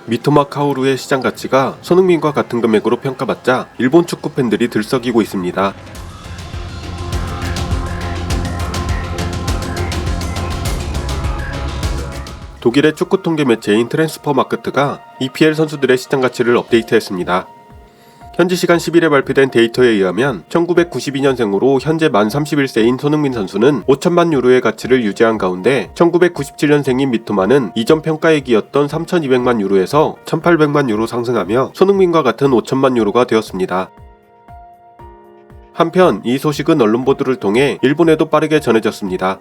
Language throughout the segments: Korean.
미토마 카오루의 시장 가치가 손흥민과 같은 금액으로 평가받자 일본 축구 팬들이 들썩이고 있습니다. 독일의 축구 통계 매체인 트랜스퍼마크트가 EPL 선수들의 시장 가치를 업데이트했습니다. 현지 시간 10일에 발표된 데이터에 의하면 1992년생으로 현재 만 31세인 손흥민 선수는 5천만 유로의 가치를 유지한 가운데 1997년생인 미토마는 이전 평가액이었던 3,200만 유로에서 1,800만 유로 상승하며 손흥민과 같은 5천만 유로가 되었습니다. 한편 이 소식은 언론 보도를 통해 일본에도 빠르게 전해졌습니다.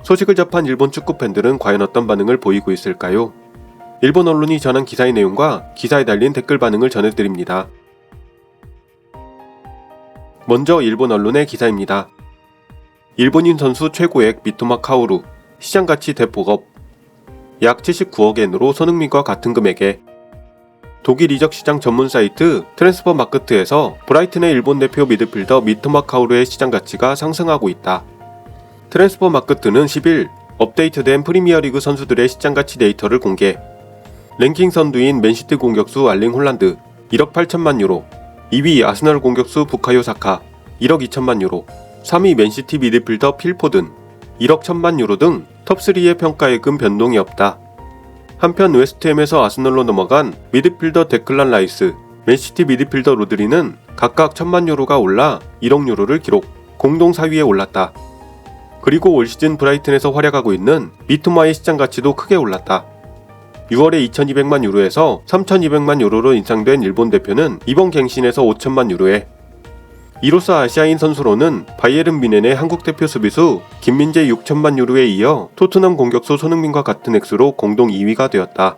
소식을 접한 일본 축구 팬들은 과연 어떤 반응을 보이고 있을까요? 일본 언론이 전한 기사의 내용과 기사에 달린 댓글 반응을 전해드립니다. 먼저 일본 언론의 기사입니다. 일본인 선수 최고액 미토마 카오루, 시장가치 대폭업, 약 79억엔으로 손흥민과 같은 금액에. 독일 이적 시장 전문 사이트 트랜스퍼마크트에서 브라이튼의 일본 대표 미드필더 미토마 카오루의 시장가치가 상승하고 있다. 트랜스퍼마크트는 10일 업데이트된 프리미어리그 선수들의 시장가치 데이터를 공개. 랭킹 선두인 맨시티 공격수 알링 홀란드 1억 8천만 유로, 2위 아스널 공격수 부카요 사카 1억 2천만 유로, 3위 맨시티 미드필더 필 포든 1억 1천만 유로 등 톱3의 평가액은 변동이 없다. 한편 웨스트햄에서 아스널로 넘어간 미드필더 데클란 라이스, 맨시티 미드필더 로드리는 각각 1천만 유로가 올라 1억 유로를 기록, 공동 4위에 올랐다. 그리고 올 시즌 브라이튼에서 활약하고 있는 미토마의 시장 가치도 크게 올랐다. 6월에 2,200만 유로에서 3,200만 유로로 인상된 일본 대표는 이번 갱신에서 5천만 유로에. 이로써 아시아인 선수로는 바이에른 뮌헨의 한국 대표 수비수 김민재 6천만 유로에 이어 토트넘 공격수 손흥민과 같은 액수로 공동 2위가 되었다.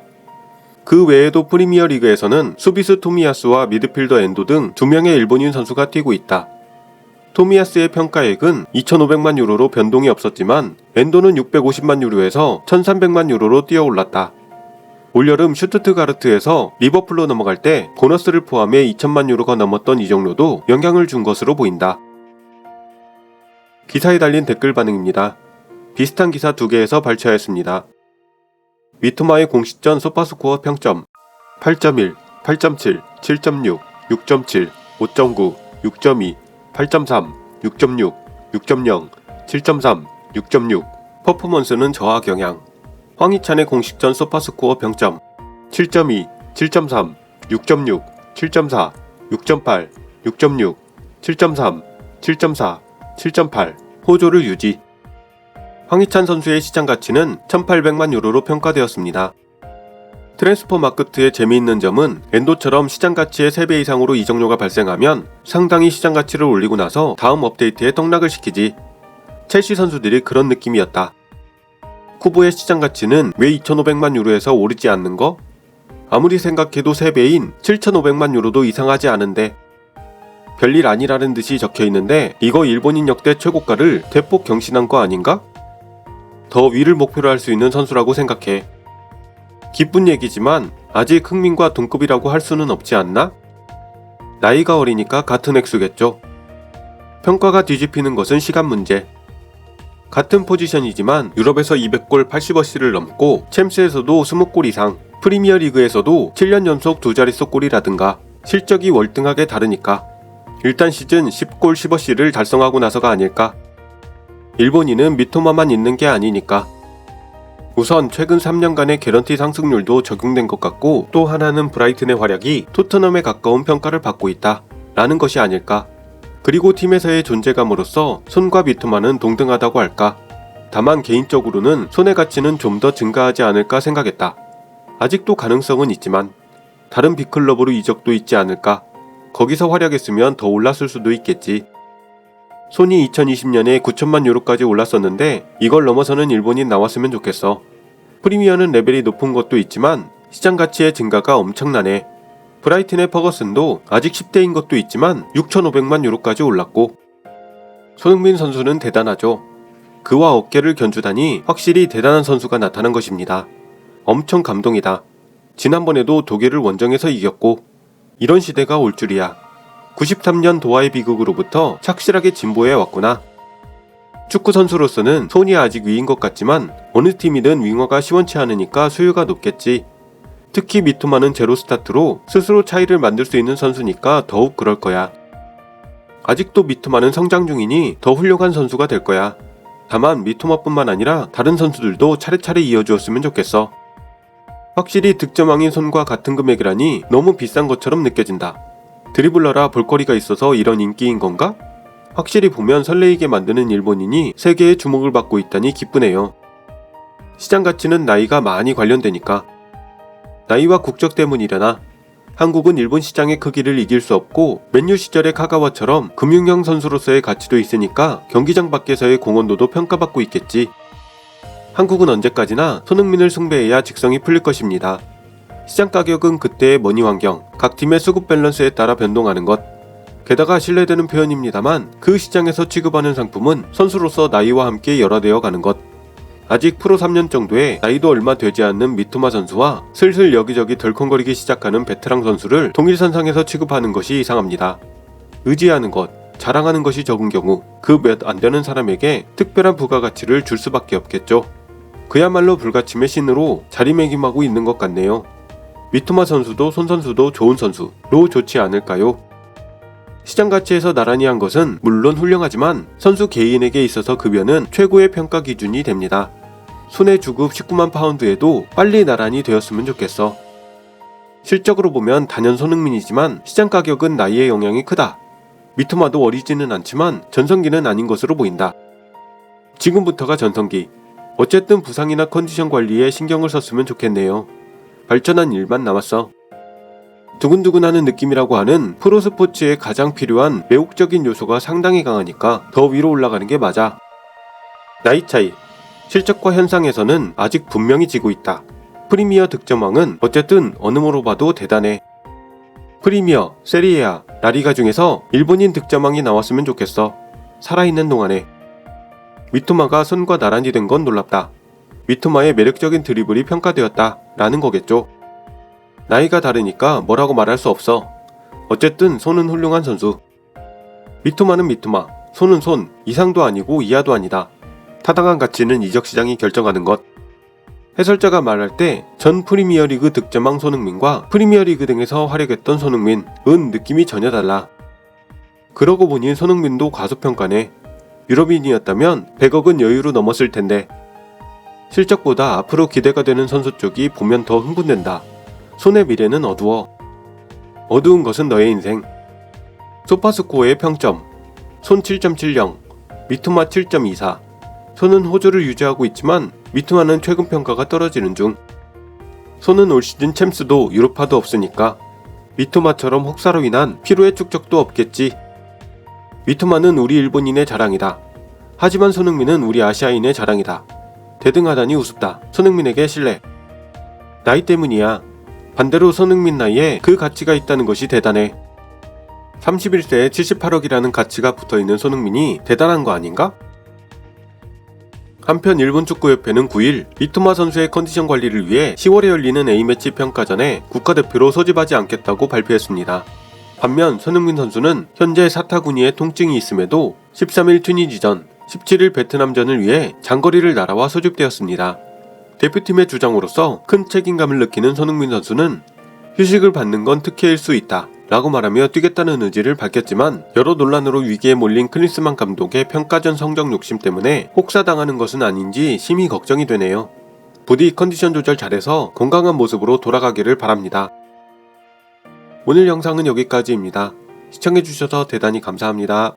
그 외에도 프리미어리그에서는 수비수 토미야스와 미드필더 엔도 등 2명의 일본인 선수가 뛰고 있다. 토미야스의 평가액은 2,500만 유로로 변동이 없었지만 엔도는 650만 유로에서 1,300만 유로로 뛰어올랐다. 올여름 슈투트가르트에서 리버풀로 넘어갈 때 보너스를 포함해 2천만 유로가 넘었던 이적료도 영향을 준 것으로 보인다. 기사에 달린 댓글 반응입니다. 비슷한 기사 2개에서 발췌하였습니다. 미토마의 공식전 소파스코어 평점 8.1, 8.7, 7.6, 6.7, 5.9, 6.2, 8.3, 6.6, 6.0, 7.3, 6.6. 퍼포먼스는 저하 경향. 황희찬의 공식전 소파스코어 평점 7.2, 7.3, 6.6, 7.4, 6.8, 6.6, 7.3, 7.4, 7.8. 호조를 유지. 황희찬 선수의 시장 가치는 1,800만 유로로 평가되었습니다. 트랜스퍼마크트의 재미있는 점은 엔도처럼 시장 가치의 3배 이상으로 이적료가 발생하면 상당히 시장 가치를 올리고 나서 다음 업데이트에 떡락을 시키지. 첼시 선수들이 그런 느낌이었다. 쿠보의 시장 가치는 왜 2,500만 유로에서 오르지 않는 거? 아무리 생각해도 3배인 7,500만 유로도 이상하지 않은데. 별일 아니라는 듯이 적혀있는데 이거 일본인 역대 최고가를 대폭 경신한 거 아닌가? 더 위를 목표로 할 수 있는 선수라고 생각해. 기쁜 얘기지만 아직 흥민과 동급이라고 할 수는 없지 않나? 나이가 어리니까 같은 액수겠죠. 평가가 뒤집히는 것은 시간 문제. 같은 포지션이지만 유럽에서 200골 80어시를 넘고 챔스에서도 20골 이상, 프리미어리그에서도 7년 연속 두 자릿수 골이라든가 실적이 월등하게 다르니까 일단 시즌 10골 10어시를 달성하고 나서가 아닐까. 일본인은 미토마만 있는 게 아니니까. 우선 최근 3년간의 개런티 상승률도 적용된 것 같고 또 하나는 브라이튼의 활약이 토트넘에 가까운 평가를 받고 있다 라는 것이 아닐까. 그리고 팀에서의 존재감으로서 손과 미토마는 동등하다고 할까. 다만 개인적으로는 손의 가치는 좀 더 증가하지 않을까 생각했다. 아직도 가능성은 있지만 다른 빅클럽으로 이적도 있지 않을까. 거기서 활약했으면 더 올랐을 수도 있겠지. 손이 2020년에 9천만 유로까지 올랐었는데 이걸 넘어서는 일본인 나왔으면 좋겠어. 프리미어는 레벨이 높은 것도 있지만 시장 가치의 증가가 엄청나네. 브라이튼의 퍼거슨도 아직 10대인 것도 있지만 6,500만 유로까지 올랐고. 손흥민 선수는 대단하죠. 그와 어깨를 견주다니 확실히 대단한 선수가 나타난 것입니다. 엄청 감동이다. 지난번에도 독일을 원정에서 이겼고. 이런 시대가 올 줄이야. 93년 도하의 비극으로부터 착실하게 진보해 왔구나. 축구 선수로서는 손이 아직 위인 것 같지만 어느 팀이든 윙어가 시원치 않으니까 수요가 높겠지. 특히 미토마는 제로 스타트로 스스로 차이를 만들 수 있는 선수니까 더욱 그럴 거야. 아직도 미토마는 성장 중이니 더 훌륭한 선수가 될 거야. 다만 미토마뿐만 아니라 다른 선수들도 차례차례 이어주었으면 좋겠어. 확실히 득점왕인 손과 같은 금액이라니 너무 비싼 것처럼 느껴진다. 드리블러라 볼거리가 있어서 이런 인기인 건가? 확실히 보면 설레이게 만드는 일본인이 세계의 주목을 받고 있다니 기쁘네요. 시장 가치는 나이가 많이 관련되니까. 나이와 국적 때문이려나? 한국은 일본 시장의 크기를 이길 수 없고 맨유 시절의 카가와처럼 금융형 선수로서의 가치도 있으니까 경기장 밖에서의 공헌도도 평가받고 있겠지. 한국은 언제까지나 손흥민을 숭배해야 직성이 풀릴 것입니다. 시장 가격은 그때의 머니 환경, 각 팀의 수급 밸런스에 따라 변동하는 것. 게다가 신뢰되는 표현입니다만 그 시장에서 취급하는 상품은 선수로서 나이와 함께 열화되어 가는 것. 아직 프로 3년 정도에 나이도 얼마 되지 않는 미토마 선수와 슬슬 여기저기 덜컹거리기 시작하는 베테랑 선수를 동일선상에서 취급하는 것이 이상합니다. 의지하는 것, 자랑하는 것이 적은 경우 그 몇 안 되는 사람에게 특별한 부가가치를 줄 수밖에 없겠죠. 그야말로 불가침의 신으로 자리매김하고 있는 것 같네요. 미토마 선수도 손 선수도 좋은 선수로 좋지 않을까요? 시장 가치에서 나란히 한 것은 물론 훌륭하지만 선수 개인에게 있어서 급여는 최고의 평가 기준이 됩니다. 손해 주급 19만 파운드에도 빨리 나란히 되었으면 좋겠어. 실적으로 보면 단연 손흥민이지만 시장 가격은 나이의 영향이 크다. 미토마도 어리지는 않지만 전성기는 아닌 것으로 보인다. 지금부터가 전성기. 어쨌든 부상이나 컨디션 관리에 신경을 썼으면 좋겠네요. 발전한 일만 남았어. 두근두근하는 느낌이라고 하는 프로스포츠에 가장 필요한 매혹적인 요소가 상당히 강하니까 더 위로 올라가는 게 맞아. 나이 차이, 실적과 현상에서는 아직 분명히 지고 있다. 프리미어 득점왕은 어쨌든 어느 모로 봐도 대단해. 프리미어, 세리에아, 라리가 중에서 일본인 득점왕이 나왔으면 좋겠어. 살아있는 동안에. 미토마가 손과 나란히 된 건 놀랍다. 미토마의 매력적인 드리블이 평가되었다 라는 거겠죠. 나이가 다르니까 뭐라고 말할 수 없어. 어쨌든 손은 훌륭한 선수. 미토마는 미토마, 손은 손, 이상도 아니고 이하도 아니다. 타당한 가치는 이적 시장이 결정하는 것. 해설자가 말할 때 전 프리미어리그 득점왕 손흥민과 프리미어리그 등에서 활약했던 손흥민은 느낌이 전혀 달라. 그러고 보니 손흥민도 과소평가네. 유럽인이었다면 100억은 여유로 넘었을 텐데. 실적보다 앞으로 기대가 되는 선수 쪽이 보면 더 흥분된다. 손의 미래는 어두워. 어두운 것은 너의 인생. 소파스코어의 평점. 손 7.70, 미토마 7.24. 손은 호조를 유지하고 있지만 미토마는 최근 평가가 떨어지는 중. 손은 올 시즌 챔스도 유로파도 없으니까 미토마처럼 혹사로 인한 피로의 축적도 없겠지. 미토마는 우리 일본인의 자랑이다. 하지만 손흥민은 우리 아시아인의 자랑이다. 대등하다니 우습다. 손흥민에게 신뢰. 나이 때문이야. 반대로 손흥민 나이에 그 가치가 있다는 것이 대단해. 31세에 78억이라는 가치가 붙어있는 손흥민이 대단한 거 아닌가? 한편 일본 축구협회는 9일 미토마 선수의 컨디션 관리를 위해 10월에 열리는 A매치 평가전에 국가대표로 소집하지 않겠다고 발표했습니다. 반면 손흥민 선수는 현재 사타구니에 통증이 있음에도 13일 튀니지전, 17일 베트남전을 위해 장거리를 날아와 소집되었습니다. 대표팀의 주장으로서 큰 책임감을 느끼는 손흥민 선수는 휴식을 받는 건 특혜일 수 있다 라고 말하며 뛰겠다는 의지를 밝혔지만 여러 논란으로 위기에 몰린 클린스만 감독의 평가전 성적 욕심 때문에 혹사당하는 것은 아닌지 심히 걱정이 되네요. 부디 컨디션 조절 잘해서 건강한 모습으로 돌아가기를 바랍니다. 오늘 영상은 여기까지입니다. 시청해주셔서 대단히 감사합니다.